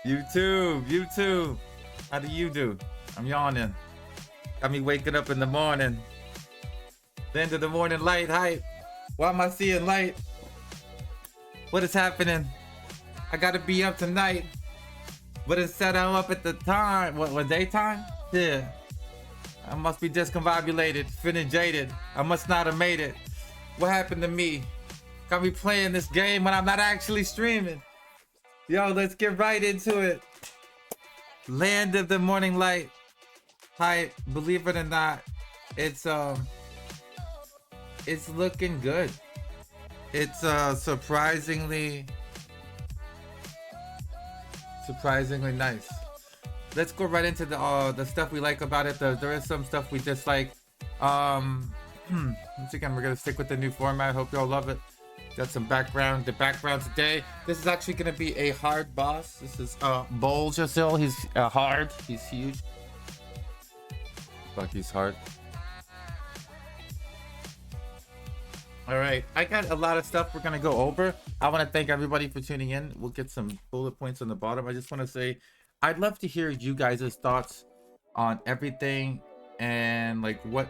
YouTube, YouTube. How do you do? I'm yawning. Got me waking up in the morning. The end of the morning light hype. Why am I seeing light? What is happening? I gotta be up tonight. But instead I'm up at the time. What daytime? Yeah. I must be discombobulated, feeling jaded. I must not have made it. What happened to me? Got me playing this game when I'm not actually streaming. Yo, let's get right into it. Land of the morning light. Hi, believe it or not, it's looking good. It's surprisingly nice. Let's go right into the stuff we like about it. There is some stuff we dislike. Once again, we're gonna stick with the new format. Hope y'all love it. Got some background. The background today. This is actually gonna be a hard boss. This is Bulgasil. He's hard. He's huge. Fuck, he's hard. All right, I got a lot of stuff we're gonna go over. I want to thank everybody for tuning in. We'll get some bullet points on the bottom. I just want to say, I'd love to hear you guys' thoughts on everything and like what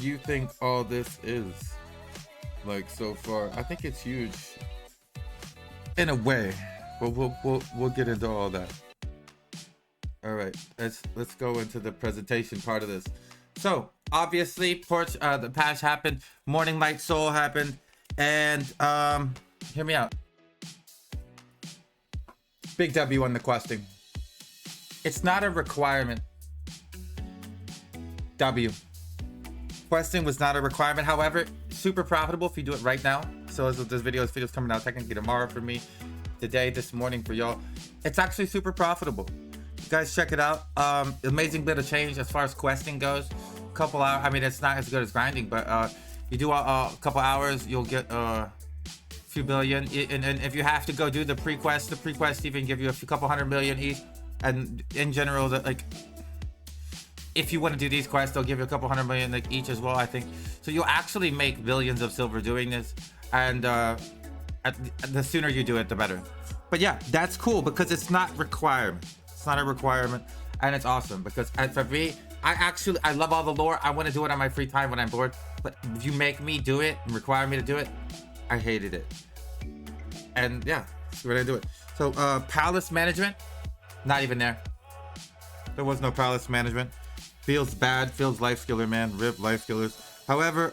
you think all this is like so far. I think it's huge in a way, but we'll get into all that. All right, let's go into the presentation part of this. So obviously, the patch happened, Morning Light Soul happened, and hear me out. Big W on the questing. It's not a requirement. W. Questing was not a requirement. However, super profitable if you do it right now. So as of this video's coming out technically tomorrow for me, today, this morning for y'all. It's actually super profitable. You guys check it out. Amazing bit of change as far as questing goes. Couple hours. I mean, it's not as good as grinding, but you do a couple hours, you'll get a few billion. And if you have to go do the pre-quest even give you a couple 100 million each. And in general, that like, if you want to do these quests, they'll give you a couple 100 million like each as well, I think. So you'll actually make billions of silver doing this, and the sooner you do it, the better. But yeah, that's cool because it's not requirement. It's not a requirement, and it's awesome because for me, I love all the lore. I want to do it on my free time when I'm bored. But if you make me do it and require me to do it, I hated it. And yeah, that's what I do it. So palace management, not even there. There was no palace management. Feels bad. Feels life skiller, man. Rip life skillers. However,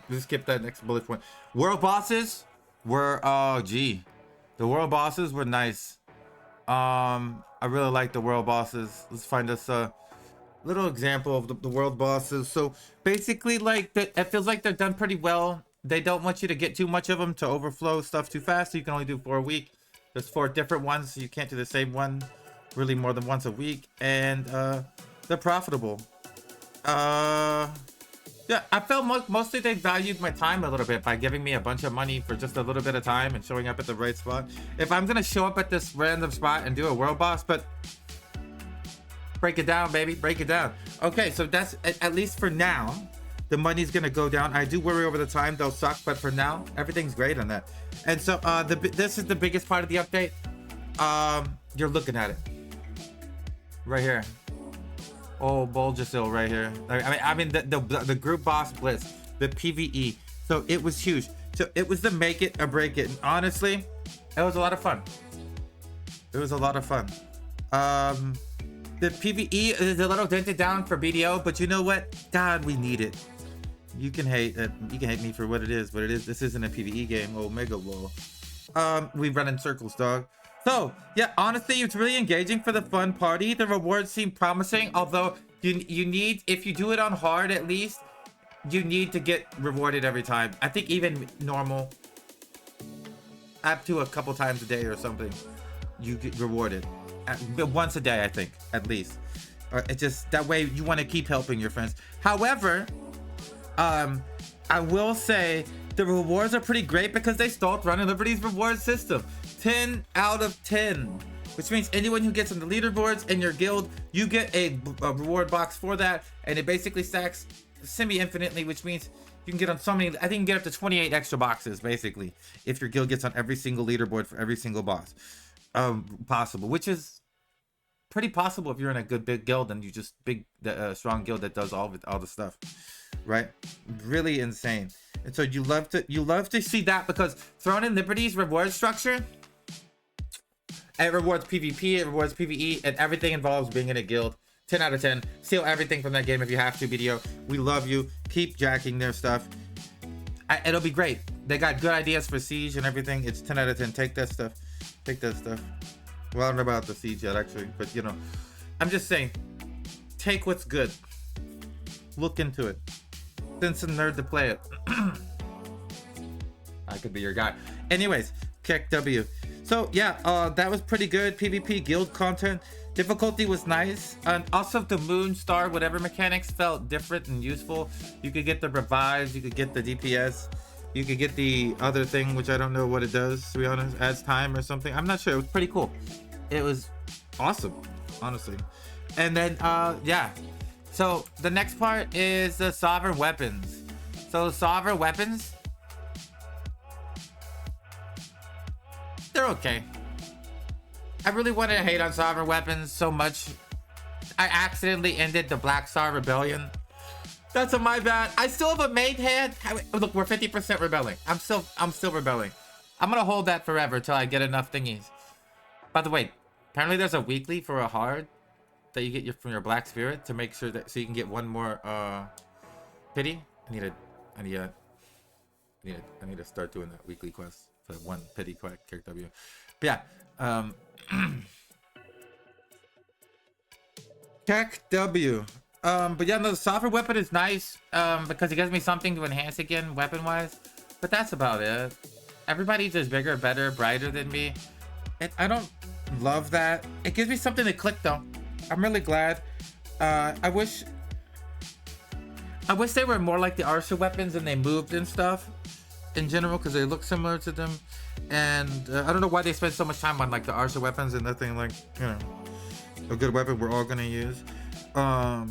let's skip that next bullet point. World bosses were the world bosses were nice. I really like the world bosses. Let's find us a little example of the world bosses. So basically, like, it feels like they're done pretty well. They don't want you to get too much of them to overflow stuff too fast, so you can only do 4 a week. There's 4 different ones, so you can't do the same one really more than once a week. And they're profitable. Yeah, I felt mostly they valued my time a little bit by giving me a bunch of money for just a little bit of time and showing up at the right spot. If I'm gonna show up at this random spot and do a world boss, but break it down, baby, break it down. Okay, so that's at least for now, the money's gonna go down. I do worry over the time they'll suck, but for now, everything's great on that. And so this is the biggest part of the update. You're looking at it right here. Oh, Bulgasil right here. I mean the group boss BLITZ, the PvE. So it was huge. So it was the make it or break it. And honestly, it was a lot of fun. It was a lot of fun. The PvE is a little dented down for BDO, but you know what? God, we need it. You can hate it. You can hate me for what it is, but it is. This isn't a PvE game. Oh, mega lol. We run in circles, dog. So yeah, honestly, it's really engaging for the fun party. The rewards seem promising, although you need, if you do it on hard at least, you need to get rewarded every time. I think even normal, up to a couple times a day or something, you get rewarded. Once a day, I think, at least. It's just that way you want to keep helping your friends. However, I will say the rewards are pretty great because they stopped running Liberty's reward system. 10 out of 10, which means anyone who gets on the leaderboards in your guild, you get a reward box for that, and it basically stacks semi-infinitely, which means you can get on so many. I think you can get up to 28 extra boxes basically if your guild gets on every single leaderboard for every single boss. possible, which is pretty possible if you're in a good big guild and you just strong guild that does all the stuff, right? Really insane. And so you love to see that, because Throne and Liberty's reward structure, it rewards PvP, it rewards PvE, and everything involves being in a guild. 10 out of 10. Steal everything from that game if you have to, BDO. We love you. Keep jacking their stuff. It'll be great. They got good ideas for Siege and everything. It's 10 out of 10. Take that stuff. Take that stuff. Well, I don't know about the Siege yet, actually. But, you know, I'm just saying, take what's good. Look into it. Send some nerd to play it. I could be your guy. Anyways, kick W. So, yeah, that was pretty good. PvP guild content. Difficulty was nice, and also the moon star whatever mechanics felt different and useful. You could get the revives, you could get the DPS, you could get the other thing, which I don't know what it does, to be honest, adds time or something. I'm not sure. It was pretty cool. It was awesome, honestly. And then yeah, so the next part is the sovereign weapons. So sovereign weapons, they're okay. I really wanted to hate on sovereign weapons so much. I accidentally ended the Black Star Rebellion. That's on my bad. I still have a main hand. Look, we're 50% rebelling. I'm still rebelling. I'm gonna hold that forever till I get enough thingies. By the way, apparently there's a weekly for a hard that you get from your Black Spirit to make sure that so you can get one more pity. I need to start doing that weekly quest for one pity character W. But yeah, Tech W. But yeah, no, the sovereign weapon is nice because it gives me something to enhance again weapon wise, but that's about it. Everybody's just bigger, better, brighter than me, and I don't love that. It gives me something to click though. I'm really glad. I wish they were more like the Archer weapons and they moved and stuff in general, because they look similar to them. And I don't know why they spend so much time on like the Archer weapons and nothing like, you know, a good weapon we're all gonna use. But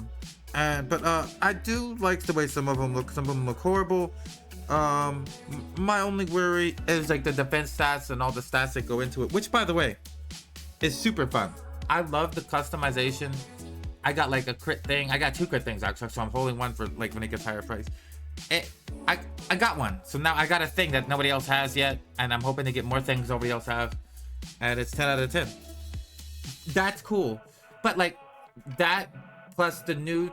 I do like the way some of them look. Some of them look horrible. My only worry is like the defense stats and all the stats that go into it, which by the way is super fun. I love the customization. I got like a crit thing. I got 2 crit things actually, so I'm holding one for like when it gets higher price. I got one, so now I got a thing that nobody else has yet, and I'm hoping to get more things nobody else have, and it's 10 out of 10. That's cool. But like that plus the new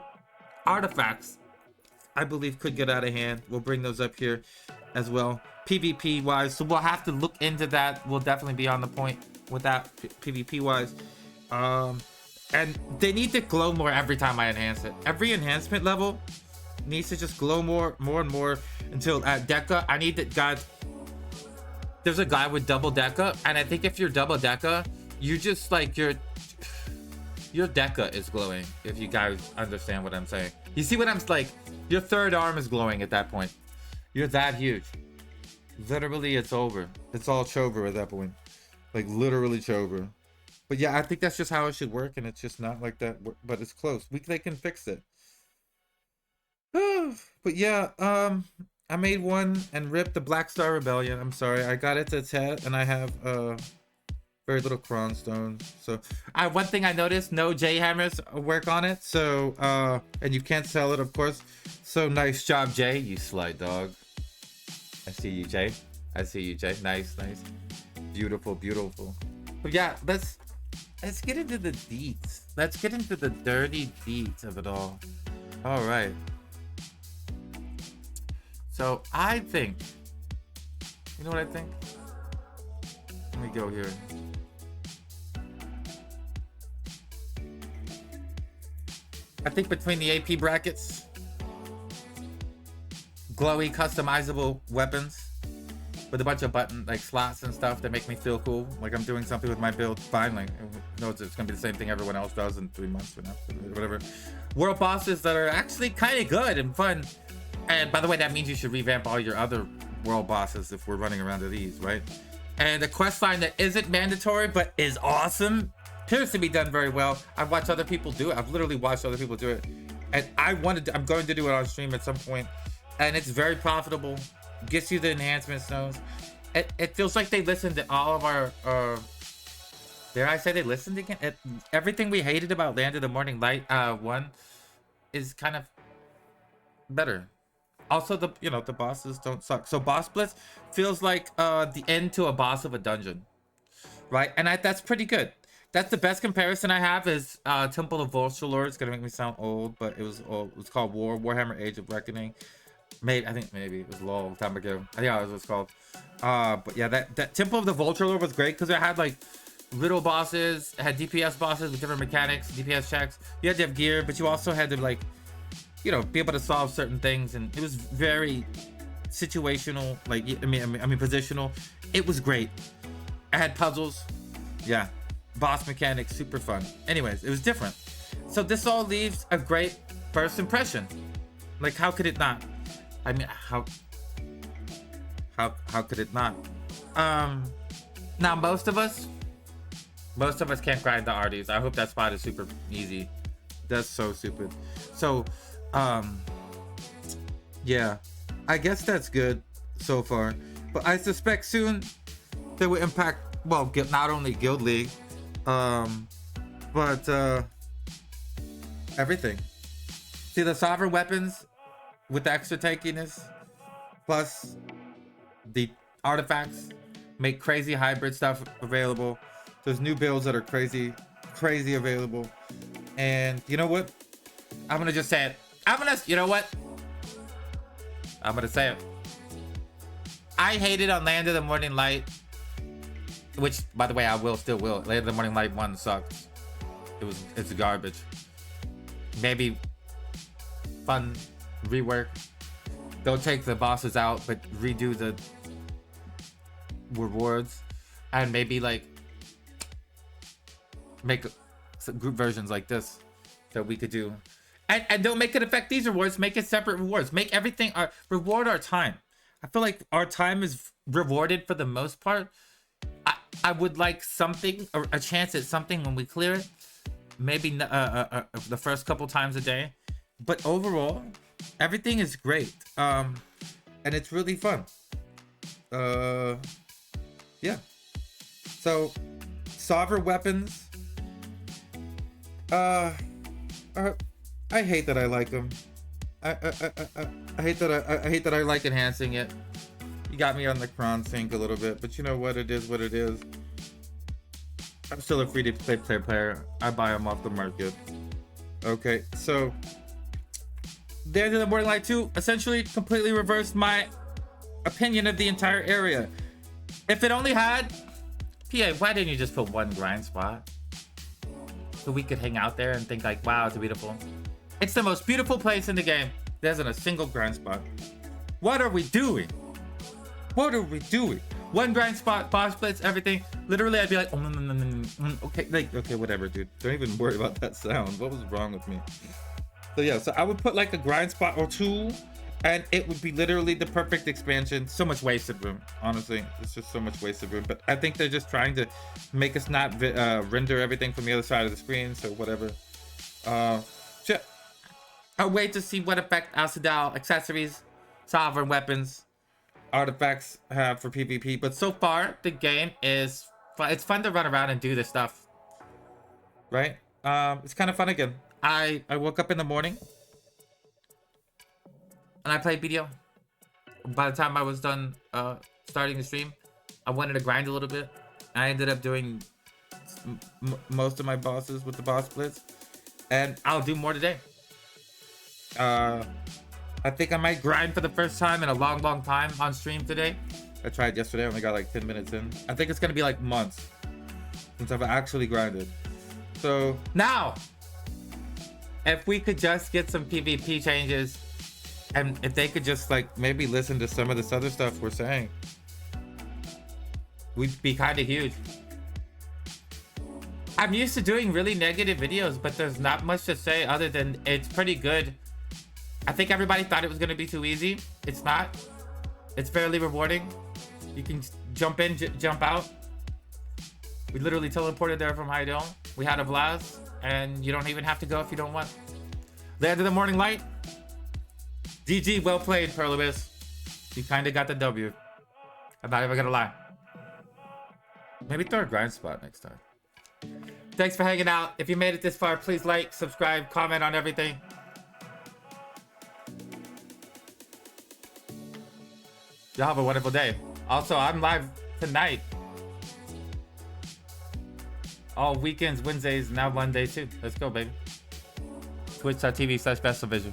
artifacts, I believe could get out of hand. We'll bring those up here as well, PvP wise, so we'll have to look into that. We'll definitely be on the point with that PvP wise. And they need to glow more every time I enhance it. Every enhancement level needs to just glow more and more until at Deca, I need that. God, there's a guy with double Deca, and I think if you're double Deca, you just like your Deca is glowing, if you guys understand what I'm saying. You see what I'm like? Your third arm is glowing at that point. You're that huge. Literally, it's over. It's all Chover at that point. Like literally Chover. But yeah, I think that's just how it should work, and it's just not like that. But it's close. They can fix it. But yeah, I made one and ripped the Black Star Rebellion. I'm sorry, I got it to Tet, and I have very little Cron Stone. So one thing I noticed, no J hammers work on it. So and you can't sell it, of course. So nice job, Jay. You sly dog. I see you, Jay. I see you, Jay. Nice. Beautiful. But yeah, let's get into the deets. Let's get into the dirty deets of it all. All right. So I think, you know what I think? Let me go here. I think between the AP brackets, glowy customizable weapons with a bunch of button like slots and stuff that make me feel cool, like I'm doing something with my build finally. No, it's gonna be the same thing everyone else does in 3 months from now, whatever. World bosses that are actually kind of good and fun. And by the way, that means you should revamp all your other world bosses if we're running around to these, right? And a quest line that isn't mandatory but is awesome, appears to be done very well. I've watched other people do it. I've literally watched other people do it, and I'm going to do it on stream at some point. And it's very profitable. Gets you the enhancement stones. It feels like they listened to all of our Dare I say they listened again? Everything we hated about Land of the Morning Light 1 is kind of better. Also, the bosses don't suck. So Boss Blitz feels like the end to a boss of a dungeon, right? And that's pretty good. That's the best comparison I have is Temple of Volshalor. It's gonna make me sound old, but it was old. It was called Warhammer Age of Reckoning. I think maybe it was a long time ago. I think that was what it's called. But yeah, that Temple of the Volshalor was great because it had like little bosses, it had DPS bosses with different mechanics, DPS checks. You had to have gear, but you also had to like, be able to solve certain things, and it was very situational. Like, I mean, positional. It was great. I had puzzles. Yeah, boss mechanics, super fun. Anyways, it was different. So this all leaves a great first impression. Like, how could it not? I mean, how could it not? Now most of us can't grind the RDs. I hope that spot is super easy. That's so stupid. So, yeah, I guess that's good so far. But I suspect soon they will impact, well, not only Guild League, but everything. See, the sovereign weapons with the extra tankiness, plus the artifacts, make crazy hybrid stuff available. There's new builds that are crazy available. And you know what? I'm gonna just say it. You know what? I'm gonna say it. I hated on Land of the Morning Light, which, by the way, I still will. Land of the Morning Light 1 sucks. It's garbage. Maybe fun rework. Don't take the bosses out, but redo the rewards, and maybe like make some group versions like this that we could do. And don't make it affect these rewards. Make it separate rewards. Make everything reward our time. I feel like our time is rewarded for the most part. I would like something, or a chance at something when we clear it. Maybe the first couple times a day. But overall, everything is great. And it's really fun. Yeah. So, sovereign weapons. I hate that I like them. I hate that I like enhancing it. You got me on the cron sync a little bit, but you know what? It is what it is. I'm still a free-to-play player. I buy them off the market. Okay, so the End of the Morning Light 2 essentially completely reversed my opinion of the entire area. If it only had PA, why didn't you just put one grind spot so we could hang out there and think like, wow, it's beautiful? It's the most beautiful place in the game. There isn't a single grind spot. What are we doing? What are we doing? One grind spot, boss blitz, everything. Literally, I'd be like, oh, okay, okay, whatever, dude. Don't even worry about that sound. What was wrong with me? So yeah, so I would put like a grind spot or two, and it would be literally the perfect expansion. So much wasted room, honestly. It's just so much wasted room. But I think they're just trying to make us not render everything from the other side of the screen. So whatever. I'll wait to see what effect Alcidal accessories, sovereign weapons, artifacts have for PvP. But so far, the game is fun. It's fun to run around and do this stuff, right? It's kind of fun again. I woke up in the morning and I played BDO. By the time I was done starting the stream, I wanted to grind a little bit. I ended up doing most of my bosses with the boss blitz, and I'll do more today. I think I might grind for the first time in a long time on stream today. I tried yesterday, I only got like 10 minutes in. I think it's gonna be like months since I've actually grinded. So now, if we could just get some PvP changes, and if they could just like maybe listen to some of this other stuff we're saying, we'd be kind of huge. I'm used to doing really negative videos, but there's not much to say other than it's pretty good. I think everybody thought it was gonna be too easy. It's not. It's fairly rewarding. You can jump in, jump out. We literally teleported there from High Dome. We had a blast, and you don't even have to go if you don't want. Land of the Morning Light. GG, well played, Perlibus. You kind of got the W. I'm not even gonna lie. Maybe throw a grind spot next time. Thanks for hanging out. If you made it this far, please like, subscribe, comment on everything. Y'all have a wonderful day. Also, I'm live tonight. All weekends, Wednesdays, now Monday too. Let's go, baby. Twitch.tv/BestOfVision.